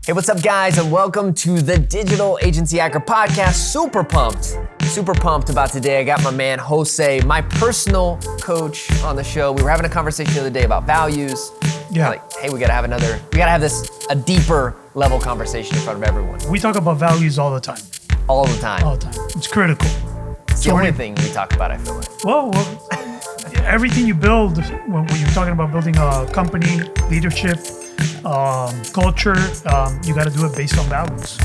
Hey, what's up, guys, and welcome to the Digital Agency Hacker Podcast. Super pumped about today. I got my man Jose, my personal coach, on the show. We were having a conversation the other day about values. Yeah. Like, hey, we gotta have a deeper level conversation in front of everyone. We talk about values all the time. All the time. All the time. It's critical. It's the only thing we talk about, I feel like. Well, everything you build, when you're talking about building a company, leadership, culture, you got to do it based on values.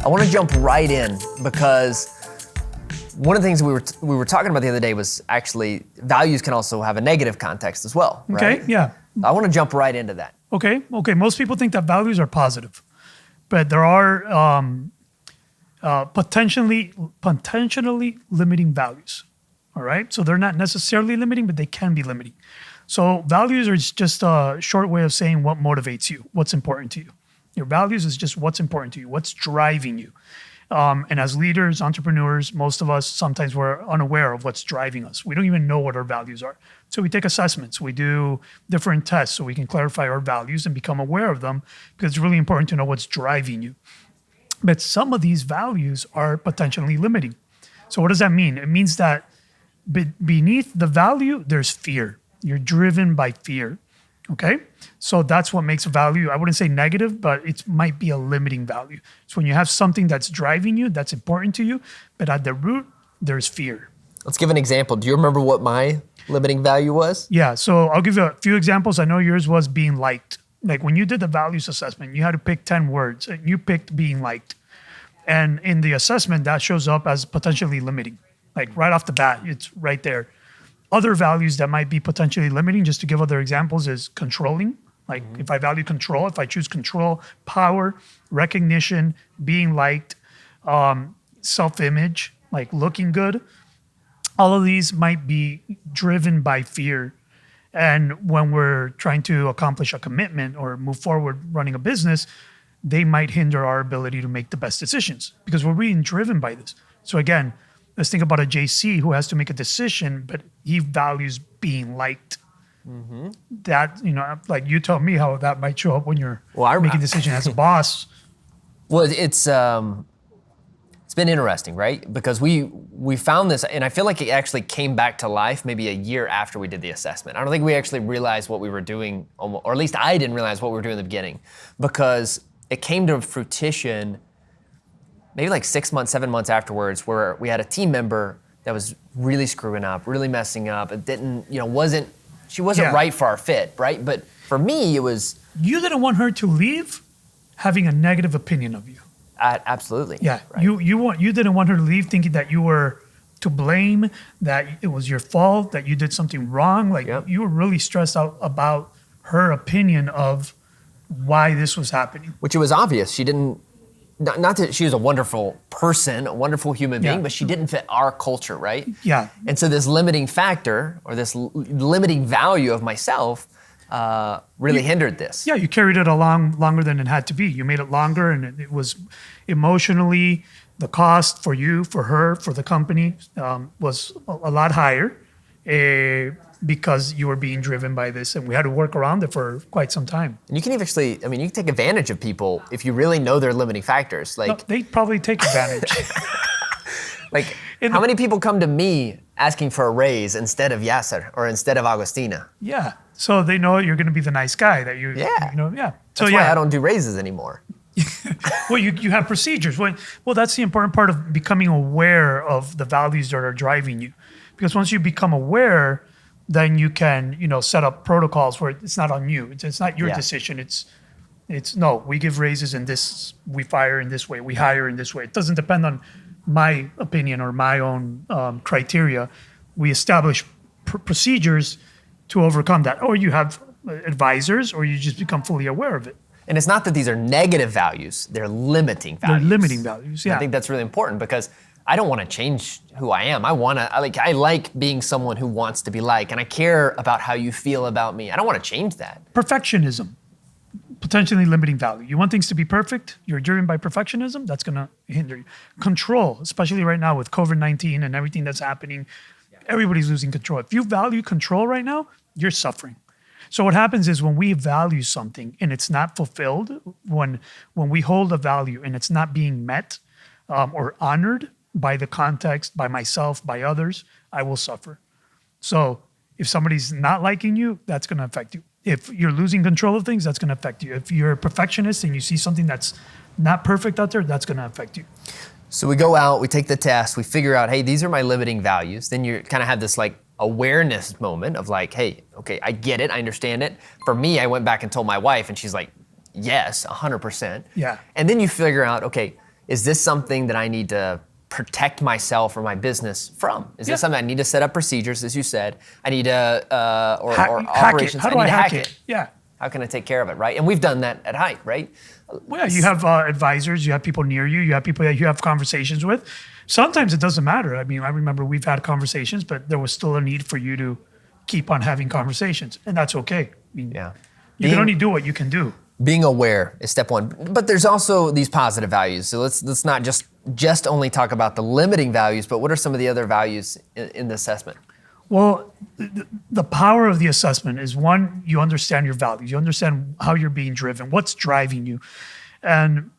I want to jump right in because one of the things we were talking about the other day was actually values can also have a negative context as well. Right? Okay, yeah. I want to jump right into that. Okay. Most people think that values are positive, but there are potentially limiting values. All right. So they're not necessarily limiting, but they can be limiting. So values are just a short way of saying what motivates you, what's important to you. Your values is just what's important to you, what's driving you. And as leaders, entrepreneurs, most of us, sometimes we're unaware of what's driving us. We don't even know what our values are. So we take assessments, we do different tests so we can clarify our values and become aware of them, because it's really important to know what's driving you. But some of these values are potentially limiting. So what does that mean? It means that beneath the value, there's fear. You're driven by fear, okay? So that's what makes a value, I wouldn't say negative, but it might be a limiting value. So when you have something that's driving you, that's important to you, but at the root, there's fear. Let's give an example. Do you remember what my limiting value was? Yeah, so I'll give you a few examples. I know yours was being liked. Like when you did the values assessment, you had to pick 10 words, and you picked being liked. And in the assessment, that shows up as potentially limiting. Like right off the bat, it's right there. Other values that might be potentially limiting, just to give other examples, is controlling. Like if I value control, if I choose control, power, recognition, being liked, self-image, like looking good, all of these might be driven by fear. And when we're trying to accomplish a commitment or move forward running a business, they might hinder our ability to make the best decisions because we're being driven by this. So again, let's think about a JC who has to make a decision, but he values being liked. Mm-hmm. That, like you tell me how that might show up when you're making a decision as a boss. Well, it's been interesting, right? Because we found this, and I feel like it actually came back to life maybe a year after we did the assessment. I don't think we actually realized what we were doing, or at least I didn't realize what we were doing in the beginning, because it came to fruition maybe like 6 months, 7 months afterwards, where we had a team member that was really screwing up, really messing up. It didn't, she wasn't right for our fit, right? But for me, it was. You didn't want her to leave having a negative opinion of you. Absolutely. Yeah, right. You didn't want her to leave thinking that you were to blame, that it was your fault, that you did something wrong. Like you were really stressed out about her opinion of why this was happening. Which it was obvious. She didn't. Not that she was a wonderful person, a wonderful human being, but she didn't fit our culture, right? Yeah. And so this limiting factor or this limiting value of myself really hindered this. Yeah, you carried it along longer than it had to be. You made it longer, and it was emotionally, the cost for you, for her, for the company was a lot higher because you were being driven by this, and we had to work around it for quite some time. And you can actually, you can take advantage of people if you really know their limiting factors. Like, no, they probably take advantage. Like, how many people come to me asking for a raise instead of Yasser or instead of Agostina? Yeah, so they know you're going to be the nice guy that you. So why I don't do raises anymore. Well, you have procedures. Well, that's the important part of becoming aware of the values that are driving you, because once you become aware, then you can, set up protocols where it's not on you. It's not your decision. It's no, we give raises in this, we fire in this way, we hire in this way. It doesn't depend on my opinion or my own criteria. We establish procedures to overcome that. Or you have advisors, or you just become fully aware of it. And it's not that these are negative values, they're limiting values. They're limiting values, yeah. I think that's really important because I don't want to change who I am. I like being someone who wants to be liked, and I care about how you feel about me. I don't want to change that. Perfectionism, potentially limiting value. You want things to be perfect, you're driven by perfectionism, that's going to hinder you. Control, especially right now with COVID-19 and everything that's happening, everybody's losing control. If you value control right now, you're suffering. So what happens is when we value something and it's not fulfilled, when we hold a value and it's not being met or honored by the context, by myself, by others, I will suffer. So if somebody's not liking you, that's going to affect you. If you're losing control of things, that's going to affect you. If you're a perfectionist and you see something that's not perfect out there, that's going to affect you. So we go out, we take the test, we figure out, hey, these are my limiting values. Then you kind of have this like awareness moment of like, hey, okay, I get it, I understand it. For me, I went back and told my wife and she's like, yes, 100%. Yeah. And then you figure out, okay, is this something that I need to protect myself or my business from? Is this something I need to set up procedures, as you said? I need to, or operations. How do I hack it? Yeah. How can I take care of it, right? And we've done that at Hite, right? Well, yeah, you have advisors, you have people near you, you have people that you have conversations with. Sometimes it doesn't matter. I mean, I remember we've had conversations, but there was still a need for you to keep on having conversations, and that's okay. I mean, you can only do what you can do. Being aware is step one, but there's also these positive values. So let's not just only talk about the limiting values, but what are some of the other values in the assessment? Well, the power of the assessment is, one, you understand your values. You understand how you're being driven, what's driving you. And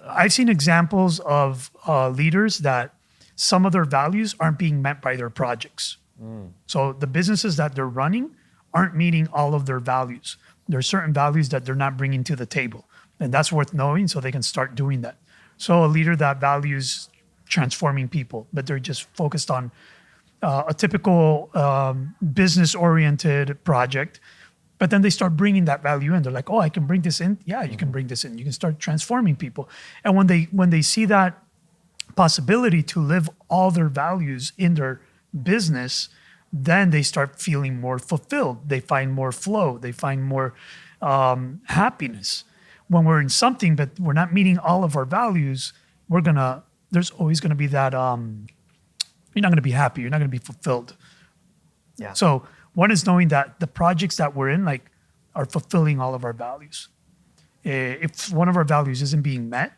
I've seen examples of leaders that some of their values aren't being met by their projects. So the businesses that they're running aren't meeting all of their values. There are certain values that they're not bringing to the table. And that's worth knowing so they can start doing that. So a leader that values transforming people, but they're just focused on a typical business-oriented project, but then they start bringing that value in. They're like, oh, I can bring this in. Yeah, you can bring this in. You can start transforming people. And when they see that possibility to live all their values in their business, then they start feeling more fulfilled. They find more flow. They find more happiness. When we're in something, but we're not meeting all of our values, there's always gonna be that, you're not gonna be happy. You're not gonna be fulfilled. Yeah. So one is knowing that the projects that we're in are fulfilling all of our values. If one of our values isn't being met,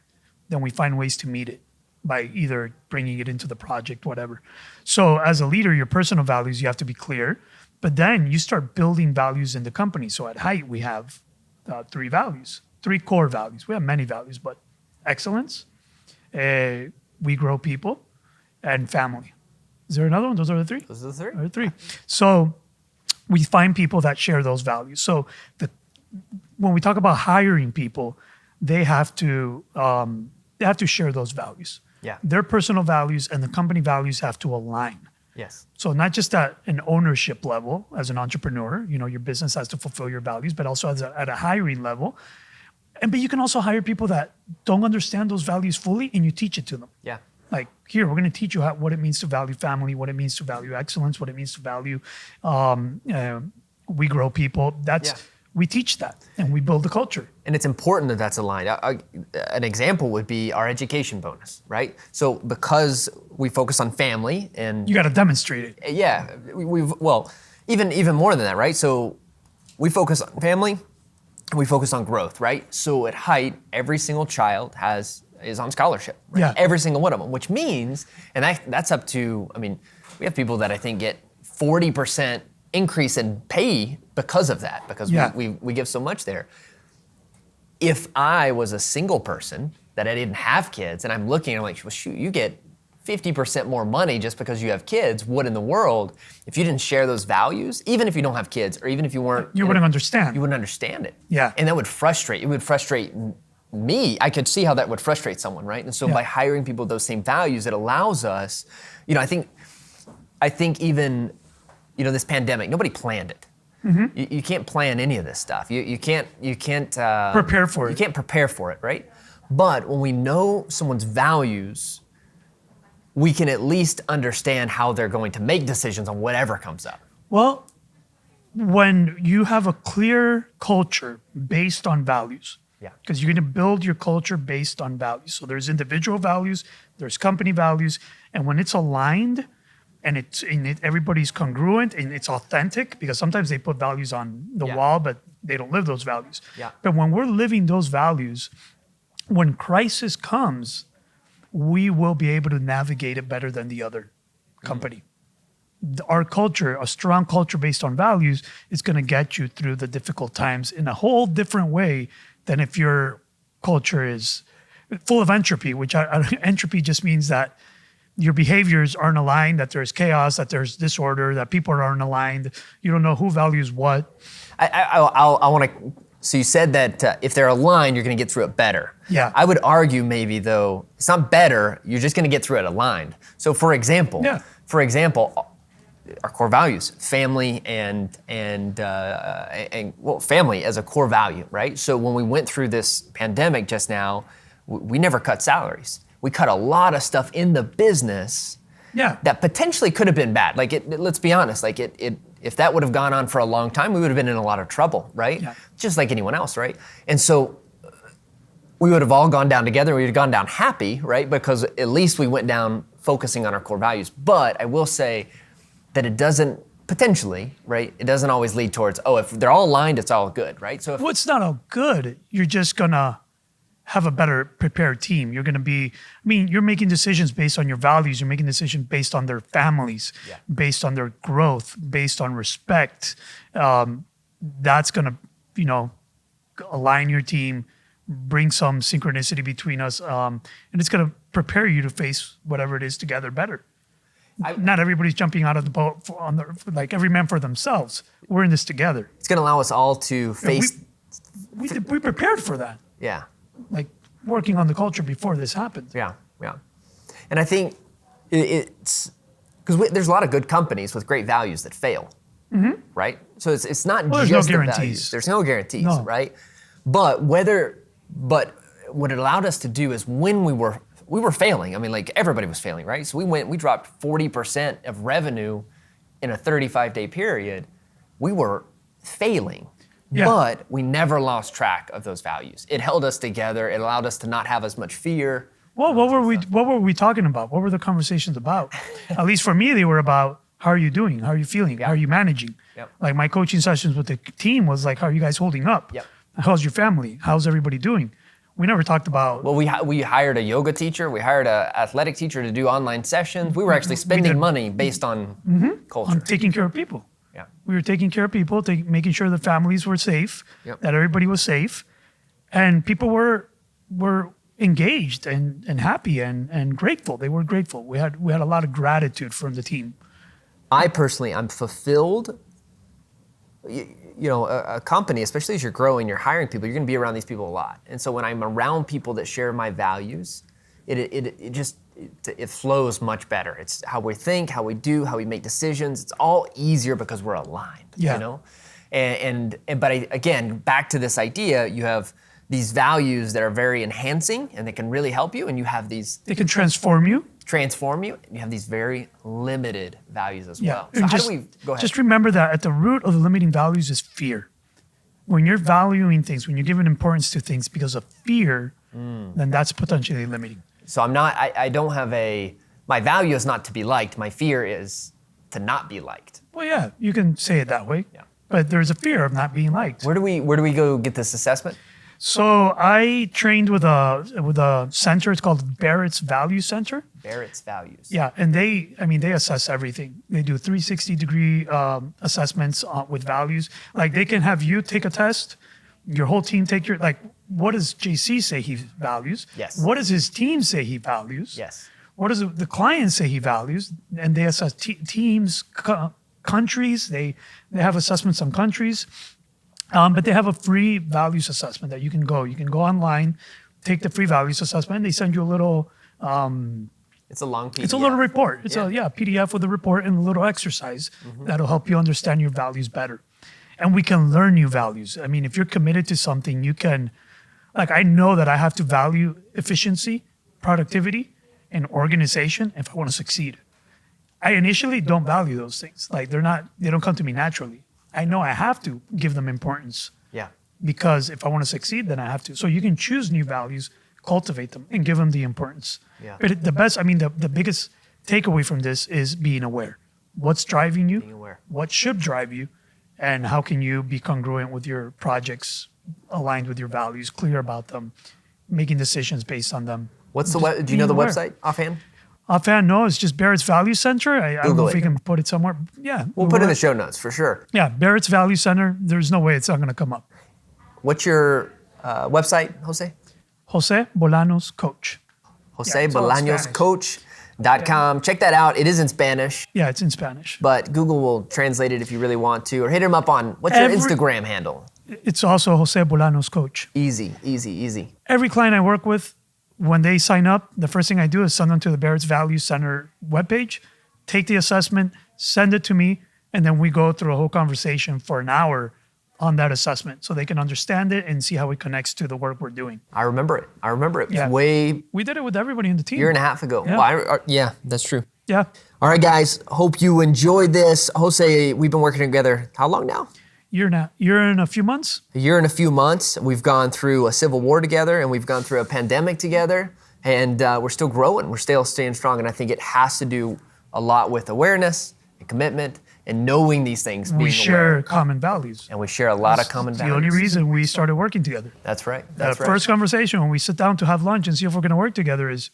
then we find ways to meet it by either bringing it into the project, whatever. So as a leader, your personal values, you have to be clear, but then you start building values in the company. So at Hite, we have 3 values, 3 core values. We have many values, but excellence, we grow people, and family. Is there another one? Those are the 3? Those are the 3. There are 3. So we find people that share those values. So when we talk about hiring people, they have to share those values. Yeah. Their personal values and the company values have to align. Yes. So not just at an ownership level as an entrepreneur, your business has to fulfill your values, but also at a hiring level. But you can also hire people that don't understand those values fully, and you teach it to them. Yeah. Like, here, we're going to teach you what it means to value family, what it means to value excellence, what it means to value we grow people. We teach that, and we build the culture. And it's important that that's aligned. An example would be our education bonus, right? So because we focus on family and... You got to demonstrate it. Yeah, even more than that, right? So we focus on family, we focus on growth, right? So at Hite, every single child is on scholarship, right? Yeah. Every single one of them, which means, and that's up to, we have people that I think get 40% increase in pay because of that, because we give so much there. If I was a single person that I didn't have kids, and I'm looking, I'm like, well, shoot, you get 50% more money just because you have kids. What in the world? If you didn't share those values, even if you don't have kids, or even if you weren't... You wouldn't understand. You wouldn't understand it. Yeah. And that would frustrate. It would frustrate me. I could see how that would frustrate someone, right? And so by hiring people with those same values, it allows us, I think even, this pandemic, nobody planned it. Mm-hmm. You can't plan any of this stuff. You can't prepare for it. You can't prepare for it, right? But when we know someone's values, we can at least understand how they're going to make decisions on whatever comes up. Well, when you have a clear culture based on values, because you're going to build your culture based on values. So there's individual values, there's company values, and when it's aligned and everybody's congruent and it's authentic, because sometimes they put values on the wall, but they don't live those values. Yeah. But when we're living those values, when crisis comes, we will be able to navigate it better than the other company. our culture, a strong culture based on values, is going to get you through the difficult times in a whole different way than if your culture is full of entropy, which entropy just means that your behaviors aren't aligned, that there's chaos, that there's disorder, that people aren't aligned. You don't know who values what. I want to. So you said that if they're aligned, you're going to get through it better. Yeah. I would argue maybe though it's not better. You're just going to get through it aligned. So for example, our core values, family and family as a core value, right? So when we went through this pandemic just now, we never cut salaries. We cut a lot of stuff in the business that potentially could have been bad. Like let's be honest, like if that would have gone on for a long time, we would have been in a lot of trouble, right? Yeah. Just like anyone else, right? And so we would have all gone down together. We would have gone down happy, right? Because at least we went down focusing on our core values. But I will say that it doesn't, potentially, right? It doesn't always lead towards, if they're all aligned, it's all good, right? So well, it's not all good. You're just gonna have a better prepared team. You're gonna be, you're making decisions based on your values. You're making decisions based on their families, based on their growth, based on respect. That's gonna, align your team, bring some synchronicity between us, and it's gonna prepare you to face whatever it is together better. Not everybody's jumping out of the boat like every man for themselves. We're in this together. It's gonna allow us all to face. We prepared for that. Yeah. Like working on the culture before this happened. Yeah. And I think it's because there's a lot of good companies with great values that fail, right? So it's not just no the guarantees. values. There's no guarantees, right? But what it allowed us to do is when we were failing. Like everybody was failing, right? So we dropped 40% of revenue in a 35-day period. We were failing. Yeah. But we never lost track of those values. It held us together. It allowed us to not have as much fear. Well, what were we talking about? What were the conversations about? At least for me, they were about how are you doing? How are you feeling? How are you managing? Yep. Like my coaching sessions with the team was like, how are you guys holding up? Yep. How's your family? How's everybody doing? We never talked about. Well, we hired a yoga teacher. We hired an athletic teacher to do online sessions. We were actually spending money based on culture. On taking care of people. Yeah. We were taking care of people, making sure the families were safe, that everybody was safe, and people were engaged and happy and grateful. They were grateful. We had a lot of gratitude from the team. I personally, I'm fulfilled. A company, especially as you're growing, you're hiring people, you're going to be around these people a lot. And so when I'm around people that share my values, it flows much better. It's how we think, how we do, how we make decisions. It's all easier because we're aligned, But again, back to this idea, you have these values that are very enhancing and they can really help you, and you have these. They can transform you. And you have these very limited values as well. So go ahead. Just remember that at the root of the limiting values is fear. When you're valuing things, when you're giving importance to things because of fear, then that's potentially limiting. So I don't have my value is not to be liked. My fear is to not be liked. Well, yeah, you can say it that way. Yeah. But there's a fear of not being liked. Where do we go get this assessment? So I trained with a center. It's called Barrett's Value Center. Barrett's Values. Yeah, and they assess everything. They do 360-degree assessments with values. Like they can have you take a test, your whole team take what does JC say he values? Yes. What does his team say he values? Yes. What does the client say he values? And they assess teams, countries. They have assessments on countries. But they have a free values assessment that you can go. You can go online, take the free values assessment. They send you a little. It's a long PDF. It's a little report. It's a PDF with a report and a little exercise that'll help you understand your values better. And we can learn new values. If you're committed to something, you can. I know that I have to value efficiency, productivity, and organization if I want to succeed. I initially don't value those things. They don't come to me naturally. I know I have to give them importance. Yeah. Because if I want to succeed, then I have to. So you can choose new values, cultivate them, and give them the importance. Yeah. But the biggest takeaway from this is being aware. What's driving you? Being aware. What should drive you? And how can you be congruent with your projects, aligned with your values, clear about them, making decisions based on them? Do you know the website offhand? Offhand, no, it's just Barrett's Value Center. I don't know if we can put it somewhere. Yeah. We'll put it in the show notes for sure. Yeah, Barrett's Value Center. There's no way it's not going to come up. What's your website, Jose? Jose Bolaños Coach. Jose Bolaños Coach.com. Check that out. It is in Spanish. Yeah, it's in Spanish. But Google will translate it if you really want to. Or hit him up on, what's your Instagram handle? It's also Jose Bolaños Coach. Easy, easy, easy. Every client I work with, when they sign up, the first thing I do is send them to the Barrett's Value Center webpage, take the assessment, send it to me, and then we go through a whole conversation for an hour on that assessment so they can understand it and see how it connects to the work we're doing. I remember it. Yeah. We did it with everybody in the team. Year and a half ago. Yeah, yeah, that's true. Yeah. All right, guys. Hope you enjoyed this. Jose, we've been working together how long now? Year in a few months. A year and a few months. We've gone through a civil war together, and we've gone through a pandemic together, and we're still growing. We're still staying strong, and I think it has to do a lot with awareness and commitment and knowing these things. We share common values. And we share a lot of common values. The only reason we started working together. That's right. The first conversation when we sit down to have lunch and see if we're going to work together is,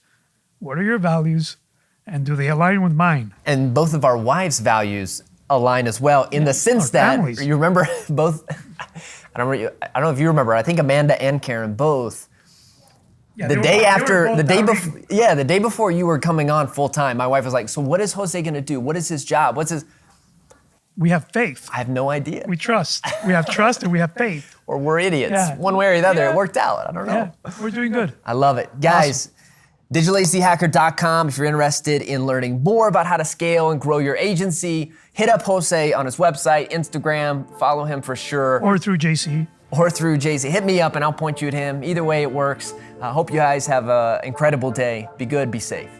what are your values, and do they align with mine? And both of our wives' values align as well, in the sense that families. You remember both. I don't know if you remember. I think Amanda and Karen both. Yeah, the day before you were coming on full time, my wife was like, "So what is Jose going to do? What is his job? What's his?" We have faith. I have no idea. We trust. We have trust and we have faith. Or we're idiots. Yeah. One way or the other, it worked out. I don't know. Yeah, we're doing good. I love it, guys. Awesome. DigitalAgencyHacker.com. If you're interested in learning more about how to scale and grow your agency, hit up Jose on his website, Instagram, follow him for sure. Or through JC. Hit me up and I'll point you at him. Either way, it works. I hope you guys have an incredible day. Be good, be safe.